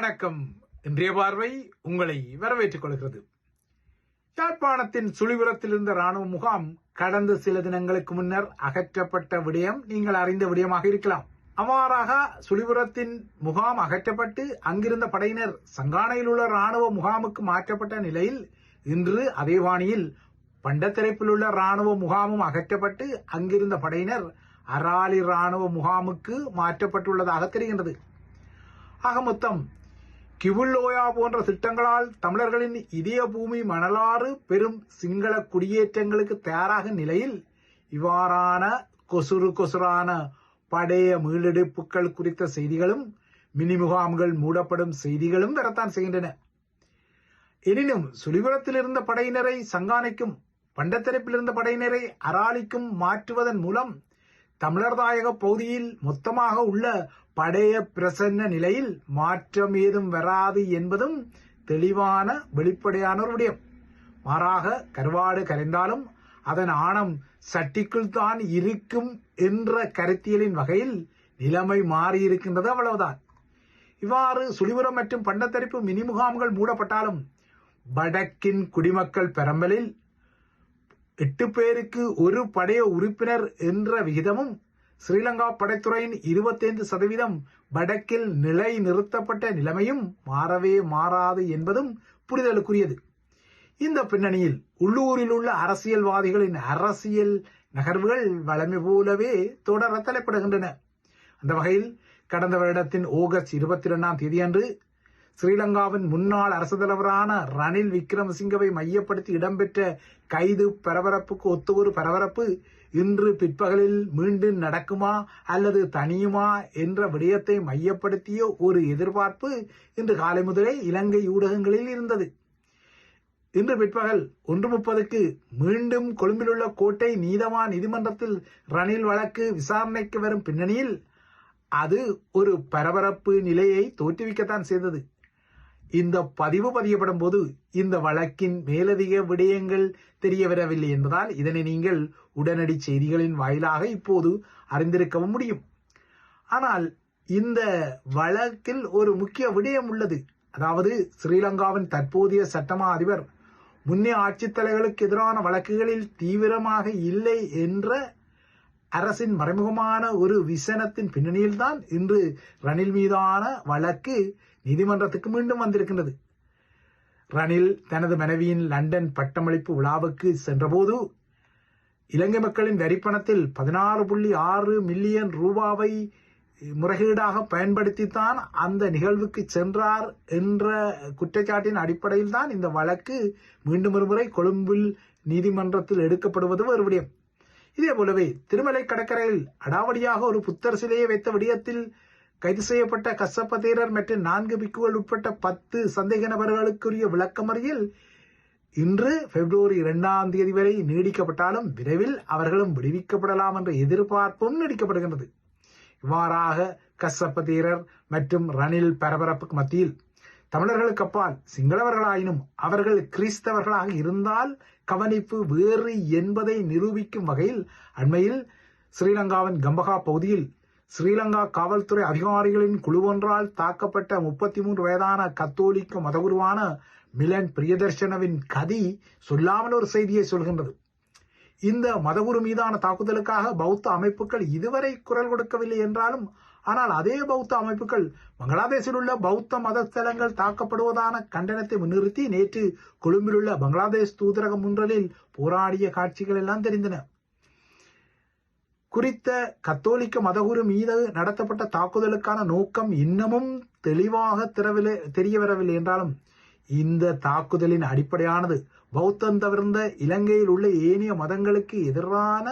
வணக்கம். இன்றைய பார்வை உங்களை வரவேற்றுக் கொள்கிறது. யாழ்ப்பாணத்தின் சுழிபுரத்தில் இருந்த ராணுவ முகாம் கடந்த சில தினங்களுக்கு முன்னர் அகற்றப்பட்ட விடயம் நீங்கள் அறிந்த விடயமாக இருக்கலாம். அவ்வாறாக சுழிபுரத்தின் முகாம் அகற்றப்பட்டு அங்கிருந்த படையினர் சங்கானையில் உள்ள ராணுவ முகாமுக்கு மாற்றப்பட்ட நிலையில் இன்று அதே வாணியில் பண்டத்தரப்பில் உள்ள ராணுவ முகாமும் அகற்றப்பட்டு அங்கிருந்த படையினர் அராலி ராணுவ முகாமுக்கு மாற்றப்பட்டுள்ளதாக தெரிகின்றது. ஆக மொத்தம் கிவுல்லோயா போன்ற திட்டங்களால் தமிழர்களின் இதய பூமி மணலாறு பெரும் சிங்கள குடியேற்றங்களுக்கு தயாராகும் நிலையில் இவ்வாறான கொசுரான படைய மீளெடுப்புகள் குறித்த செய்திகளும் மினி முகாம்கள் மூடப்படும் செய்திகளும் வரத்தான் செய்கின்றன. எனினும் சுழிபுரத்தில் இருந்த படையினரை சங்கானைக்கும் பண்டத்தரப்பில் இருந்த படையினரை அராலிக்கும் மாற்றுவதன் மூலம் தமிழர் தாயக பகுதியில் மொத்தமாக உள்ள படைய பிரசன்ன நிலையில் மாற்றம் ஏதும் வராது என்பதும் தெளிவான வெளிப்படையான ஒரு விடயம். மாறாக கருவாடு கரைந்தாலும் அதன் ஆணம் சட்டிக்குள் தான் இருக்கும் என்ற கருத்தியலின் வகையில் நிலைமை மாறியிருக்கின்றது, அவ்வளவுதான். இவ்வாறு சுழிபுரம் மற்றும் பண்டத்தரிப்பு மினி முகாம்கள் மூடப்பட்டாலும் வடக்கின் குடிமக்கள் பெரம்பலில் 8 பேருக்கு ஒரு படைய உறுப்பினர் என்ற விகிதமும் ஸ்ரீலங்கா படைத்துறையின் 25% வடக்கில் நிலை நிறுத்தப்பட்ட நிலைமையும் மாறவே மாறாது என்பதும் புரிதலுக்குரியது. இந்த பின்னணியில் உள்ளூரில் உள்ள அரசியல்வாதிகளின் அரசியல் நகர்வுகள் வழமை போலவே தொடர தலைப்படுகின்றன. அந்த வகையில் கடந்த வருடத்தின் ஆகஸ்ட் 22ஆம் தேதியன்று ஸ்ரீலங்காவின் முன்னாள் அரசு தலைவரான ரணில் விக்ரமசிங்கவை மையப்படுத்தி இடம்பெற்ற கைது பரபரப்புக்கு ஒத்த ஒரு பரபரப்பு இன்று பிற்பகலில் மீண்டும் நடக்குமா அல்லது தனியுமா என்ற விடயத்தை மையப்படுத்திய ஒரு எதிர்பார்ப்பு இன்று காலை முதலே இலங்கை ஊடகங்களில் இருந்தது. இன்று பிற்பகல் 1:30க்கு மீண்டும் கொழும்பில் உள்ள கோட்டை நீதவான் நீதிமன்றத்தில் ரணில் வழக்கு விசாரணைக்கு வரும் பின்னணியில் அது ஒரு பரபரப்பு நிலையை தோற்றுவிக்கத்தான் செய்தது. இந்த பதிவு பதியப்படும் போது இந்த வழக்கின் மேலதிக விடயங்கள் தெரிய வரவில்லை என்பதால் இதனை நீங்கள் உடனடி செய்திகளின் வாயிலாக இப்போது அறிந்திருக்கவும் முடியும். ஆனால் இந்த வழக்கில் ஒரு முக்கிய விடயம் உள்ளது. அதாவது ஸ்ரீலங்காவின் தற்போதைய சட்டமா அதிபர் முன்னே ஆட்சித் தலைவர்களுக்கு எதிரான வழக்குகளில் தீவிரமாக இல்லை என்ற அரசின் மறைமுகமான ஒரு விசனத்தின் பின்னணியில்தான் இன்று ரணில் மீதான வழக்கு நீதிமன்றத்துக்கு மீண்டும் வந்திருக்கின்றது. ரணில் தனது மனைவியின் லண்டன் பட்டமளிப்பு விழாவுக்கு சென்றபோது இலங்கை மக்களின் வரிப்பணத்தில் 16.6 மில்லியன் ரூபாவை முறைகேடாக பயன்படுத்தித்தான் அந்த நிகழ்வுக்கு சென்றார் என்ற குற்றச்சாட்டின் அடிப்படையில் தான் இந்த வழக்கு மீண்டும் ஒருமுறை கொழும்பில் நீதிமன்றத்தில் எடுக்கப்படுவது ஒரு விடயம். இதே போலவே திருமலை கடற்கரையில் அடாவடியாக ஒரு புத்தர் சிலையை வைத்த விடயத்தில் கைது செய்யப்பட்ட கசப்ப தேரர் மற்றும் 4 பிக்குகள் உட்பட்ட 10 சந்தேக நபர்களுக்குரிய விளக்கமறியல் இன்று பிப்ரவரி 2ஆம் தேதி வரை நீடிக்கப்பட்டாலும் விரைவில் அவர்களும் விடுவிக்கப்படலாம் என்ற எதிர்பார்ப்பும் நீடிக்கப்படுகின்றது. இவ்வாறாக கசப்ப தேரர் மற்றும் ரணில் பரபரப்புக்கு மத்தியில் தமிழர்களுக்கு அப்பால் சிங்களவர்களாயினும் அவர்கள் கிறிஸ்தவர்களாக இருந்தால் கவனிப்பு வேறு என்பதை நிரூபிக்கும் வகையில் அண்மையில் ஸ்ரீலங்காவின் கம்பகா பகுதியில் ஸ்ரீலங்கா காவல்துறை அதிகாரிகளின் குழு ஒன்றால் தாக்கப்பட்ட 33 வயதான கத்தோலிக்க மதகுருவான மிலன் பிரியதர்ஷனவின் கதி சொல்லாமல் ஒரு செய்தியை சொல்கின்றது. இந்த மதகுரு மீதான தாக்குதலுக்காக பௌத்த அமைப்புகள் இதுவரை குரல் கொடுக்கவில்லை என்றாலும், ஆனால் அதே பௌத்த அமைப்புகள் பங்களாதேஷில் உள்ள பௌத்த மதஸ்தலங்கள் தாக்கப்படுவதான கண்டனத்தை முன்னிறுத்தி நேற்று கொழும்பில் உள்ள பங்களாதேஷ் தூதரகம் ஒன்றில் போராடிய காட்சிகள் எல்லாம் தெரிந்தன. குறித்த கத்தோலிக்க மதகுரு மீது நடத்தப்பட்ட தாக்குதலுக்கான நோக்கம் இன்னமும் தெளிவாக தெரிய வரவில்லை என்றாலும் இந்த தாக்குதலின் அடிப்படையானது பௌத்தம் தவிர்ந்த இலங்கையில் உள்ள ஏனைய மதங்களுக்கு எதிரான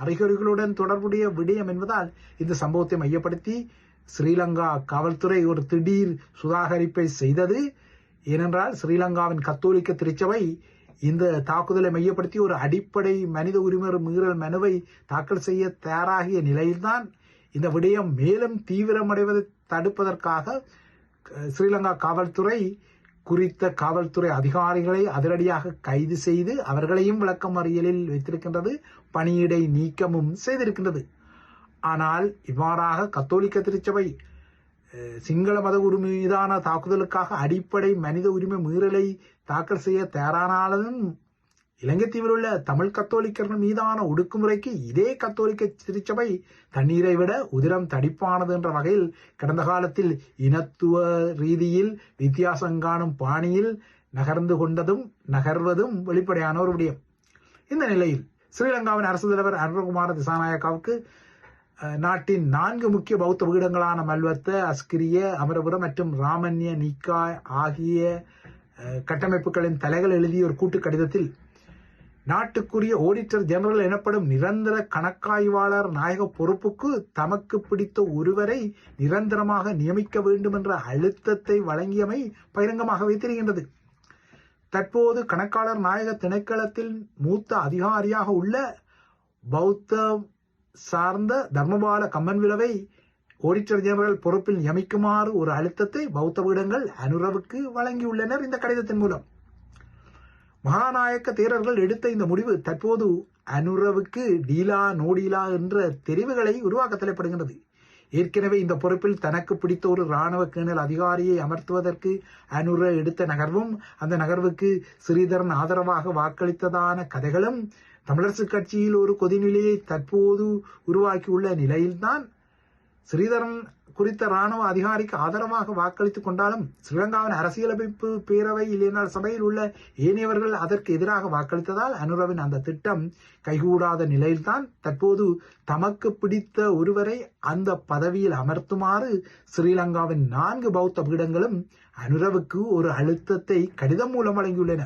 அறிகுறிகளுடன் தொடர்புடைய விடயம் என்பதால் இந்த சம்பவத்தை மையப்படுத்தி ஸ்ரீலங்கா காவல்துறை ஒரு திடீர் சுதாகரிப்பை செய்தது. ஏனென்றால் ஸ்ரீலங்காவின் கத்தோலிக்க திருச்சபை இந்த தாக்குதலை மையப்படுத்தி ஒரு அடிப்படை மனித உரிமை மீறல் மனுவை தாக்கல் செய்ய தயாராகிய நிலையில்தான் இந்த விடயம் மேலும் தீவிரமடைவதை தடுப்பதற்காக ஸ்ரீலங்கா காவல்துறை குறித்த காவல்துறை அதிகாரிகளை அதிரடியாக கைது செய்து அவர்களையும் விளக்கமறியலில் வைத்திருக்கின்றது, பணியிடை நீக்கமும் செய்திருக்கின்றது. ஆனால் இவ்வாறாக கத்தோலிக்க திருச்சபை சிங்கள மத உரிமை மீதான தாக்குதலுக்காக அடிப்படை மனித உரிமை மீறலை தாக்கல் செய்ய தயாரானாலும் இலங்கை தீவில் உள்ள தமிழ் கத்தோலிக்கர்கள் மீதான ஒடுக்குமுறைக்கு இதே கத்தோலிக்க திருச்சபை தண்ணீரை விட உதிரம் தடிப்பானது என்ற வகையில் கடந்த காலத்தில் இனத்துவ ரீதியில் வித்தியாசம் காணும் பாணியில் நகர்வதும் வெளிப்படையான ஒரு விடயம். இந்த நிலையில் ஸ்ரீலங்காவின் அரசு தலைவர் அனுரகுமார திசாநாயக்காவுக்கு நாட்டின் 4 முக்கிய பௌத்த பீடங்களான மல்வத்த, அஸ்கிரிய, அமரபுரம் மற்றும் ராமன்ய நிக்காய் ஆகிய கட்டமைப்புகளின் தலைகள் எழுதிய ஒரு கூட்டு கடிதத்தில் நாட்டுக்குரிய ஆடிட்டர் ஜெனரல் எனப்படும் நிரந்தர கணக்காய்வாளர் நாயக பொறுப்புக்கு தமக்கு பிடித்த ஒருவரை நிரந்தரமாக நியமிக்க வேண்டும் என்ற அழுத்தத்தை வழங்கியமை பகிரங்கமாகவே தெரிகின்றது. தற்போது கணக்காளர் நாயக திணைக்களத்தில் மூத்த அதிகாரியாக உள்ள பௌத்த சார்ந்த தர்மபால கம்மன்விலவை ஆடிட்டர் ஜெனரல் பொறுப்பில் நியமிக்குமாறு ஒரு அழுத்தத்தை பௌத்த பீடங்கள் அனுரவுக்கு வழங்கியுள்ளனர். இந்த கடிதத்தின் மூலம் மகாநாயக்க தேரர்கள் எடுத்த இந்த முடிவு தற்போது அனுரவுக்கு டீலா நோடீலா என்ற தெரிவுகளை உருவாக்க தலைப்படுகின்றது. ஏற்கனவே இந்த பொறுப்பில் தனக்கு பிடித்த ஒரு இராணுவ கேணல் அதிகாரியை அமர்த்துவதற்கு அனுர எடுத்த நகர்வும் அந்த நகர்வுக்கு ஸ்ரீதரன் ஆதரவாக வாக்களித்ததான கதைகளும் தமிழரசு கட்சியில் ஒரு கொதிநிலையை தற்போது உருவாக்கியுள்ள நிலையில்தான் ஸ்ரீதரன் குறித்த இராணுவ அதிகாரிக்கு ஆதரவாக வாக்களித்துக் கொண்டாலும் ஸ்ரீலங்காவின் அரசியலமைப்பு பேரவை இல்லையென்றால் சபையில் உள்ள ஏனையவர்கள் அதற்கு எதிராக வாக்களித்ததால் அனுரவின் அந்த திட்டம் கைகூடாத நிலையில்தான் தற்போது தமக்கு பிடித்த ஒருவரை அந்த பதவியில் அமர்த்துமாறு ஸ்ரீலங்காவின் 4 பௌத்த பீடங்களும் அனுரவுக்கு ஒரு அழுத்தத்தை கடிதம் மூலம் வழங்கியுள்ளன.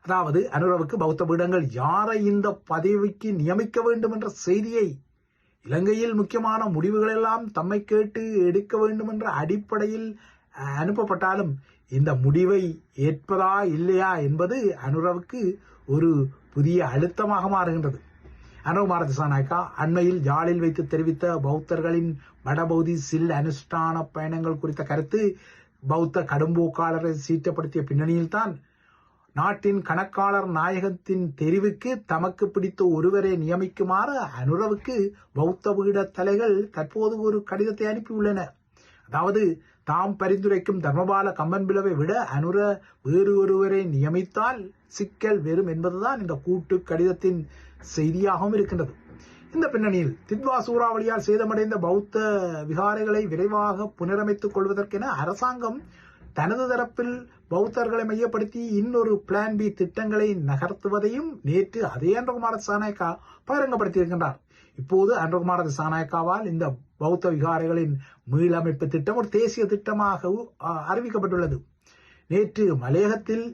அதாவது அனுரவுக்கு பௌத்த பீடங்கள் யாரை இந்த பதவிக்கு நியமிக்க வேண்டும் என்ற செய்தியை இலங்கையில் முக்கியமான முடிவுகள் எல்லாம் தம்மை கேட்டு எடுக்க வேண்டும் என்ற அடிப்படையில் அனுப்பப்பட்டாலும் இந்த முடிவை ஏற்பதா இல்லையா என்பது அனுரவுக்கு ஒரு புதிய அழுத்தமாக மாறுகின்றது. அனுகுமார திசாநாயக்கா அண்மையில் யாழில் வைத்து தெரிவித்த பௌத்தர்களின் வடபௌதி சில் அனுஷ்டான பயணங்கள் குறித்த கருத்து பௌத்த கடும்போக்காளரை சீற்றப்படுத்திய பின்னணியில்தான் நாட்டின் கணக்காளர் நாயகத்தின் தெரிவுக்கு தமக்கு பிடித்த ஒருவரை நியமிக்குமாறு அனுரவுக்கு பௌத்த பீட தலைகள் தற்போது ஒரு கடிதத்தை அனுப்பியுள்ளனர். அதாவது தாம் பரிந்துரைக்கும் தர்மபால கம்மன்பிலவை விட அனுர வேறு ஒருவரை நியமித்தால் சிக்கல் வெறும் என்பதுதான் இந்த கூட்டு கடிதத்தின் செய்தியாகவும் இருக்கின்றது. இந்த பின்னணியில் தித்வா சூறாவளியால் சேதமடைந்த பௌத்த விகாரைகளை விரைவாக புனரமைத்துக் கொள்வதற்கென அரசாங்கம் தனது தரப்பில் பௌத்தர்களை மையப்படுத்தி இன்னொரு பிளான் பி திட்டங்களை நகர்த்துவதையும் நேற்று அதே அனுரகுமார திசாநாயக்கா பகிரங்கப்படுத்தியிருக்கின்றார். இப்போது அனுரகுமார திசாநாயக்காவால் இந்த பௌத்த விகாரைகளின் மீளமைப்பு திட்டம் ஒரு தேசிய திட்டமாக அறிவிக்கப்பட்டுள்ளது. நேற்று மலையகத்தில்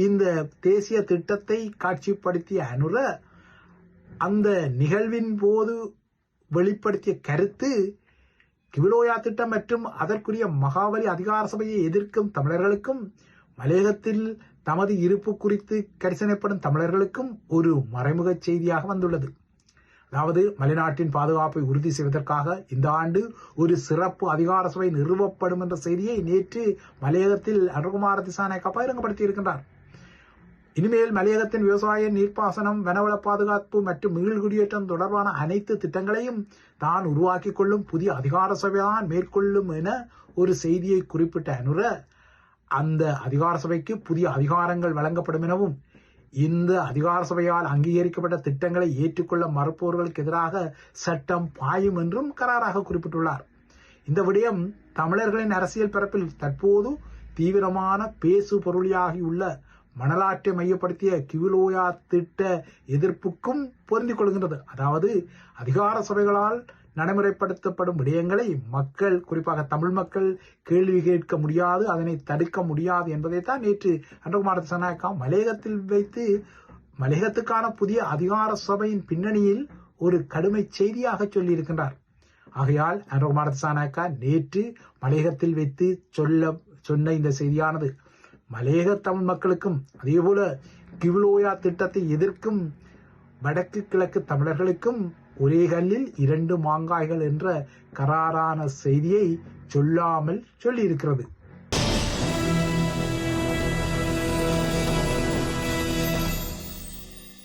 இந்த தேசிய திட்டத்தை காட்சிப்படுத்திய அனுர அந்த நிகழ்வின் போது வெளிப்படுத்திய கருத்து கிவிலோயா திட்டம் மற்றும் அதற்குரிய மகாவலி அதிகார சபையை எதிர்க்கும் தமிழர்களுக்கும் மலையகத்தில் தமது இருப்பு குறித்து கரிசனைப்படும் தமிழர்களுக்கும் ஒரு மறைமுக செய்தியாக வந்துள்ளது. அதாவது மலைநாட்டின் பாதுகாப்பை உறுதி செய்வதற்காக இந்த ஆண்டு ஒரு சிறப்பு அதிகார சபை நிறுவப்படும் என்ற செய்தியை நேற்று மலையகத்தில் அனுகுமார திசாநாயக்கா பகிரங்கப்படுத்தி இருக்கின்றார். இனிமேல் மலையகத்தின் விவசாய, நீர்ப்பாசனம், வனவள பாதுகாப்பு மற்றும் மீள்குடியேற்றம் தொடர்பான அனைத்து திட்டங்களையும் தான் உருவாக்கி கொள்ளும் புதிய அதிகார சபைதான் மேற்கொள்ளும் என ஒரு செய்தியை குறிப்பிட்ட அனுர அந்த அதிகார சபைக்கு புதிய அதிகாரங்கள் வழங்கப்படும் எனவும் இந்த அதிகார சபையால் அங்கீகரிக்கப்பட்ட திட்டங்களை ஏற்றுக்கொள்ள மறுப்பவர்களுக்கு எதிராக சட்டம் பாயும் என்றும் கராராக குறிப்பிட்டுள்ளார். இந்த விடயம் தமிழர்களின் அரசியல் பரப்பில் தற்போது தீவிரமான பேசு பொருளியாகியுள்ள மணலாற்றை மையப்படுத்திய கிவிலோயா திட்ட எதிர்ப்புக்கும் பொருந்திக் கொள்கின்றது. அதாவது அதிகார சபைகளால் நடைமுறைப்படுத்தப்படும் விடயங்களை மக்கள், குறிப்பாக தமிழ் மக்கள் கேள்வி கேட்க முடியாது, அதனை தடுக்க முடியாது என்பதைத்தான் நேற்று அனுகுமார திசாநாயக்கா மலையகத்தில் வைத்து மலையகத்துக்கான புதிய அதிகார சபையின் பின்னணியில் ஒரு கடுமை செய்தியாக சொல்லியிருக்கின்றார். ஆகையால் அனுகுமார திசாநாயக்கா நேற்று மலையகத்தில் வைத்து சொன்ன இந்த செய்தியானது மலையக தமிழ் மக்களுக்கும் அதேபோல கிவிலோயா திட்டத்தை எதிர்க்கும் வடக்கு கிழக்கு தமிழர்களுக்கும் ஒரே கல்லில் 2 மாங்காய்கள் என்ற கராரான செய்தியை சொல்லாமல் சொல்லியிருக்கிறது.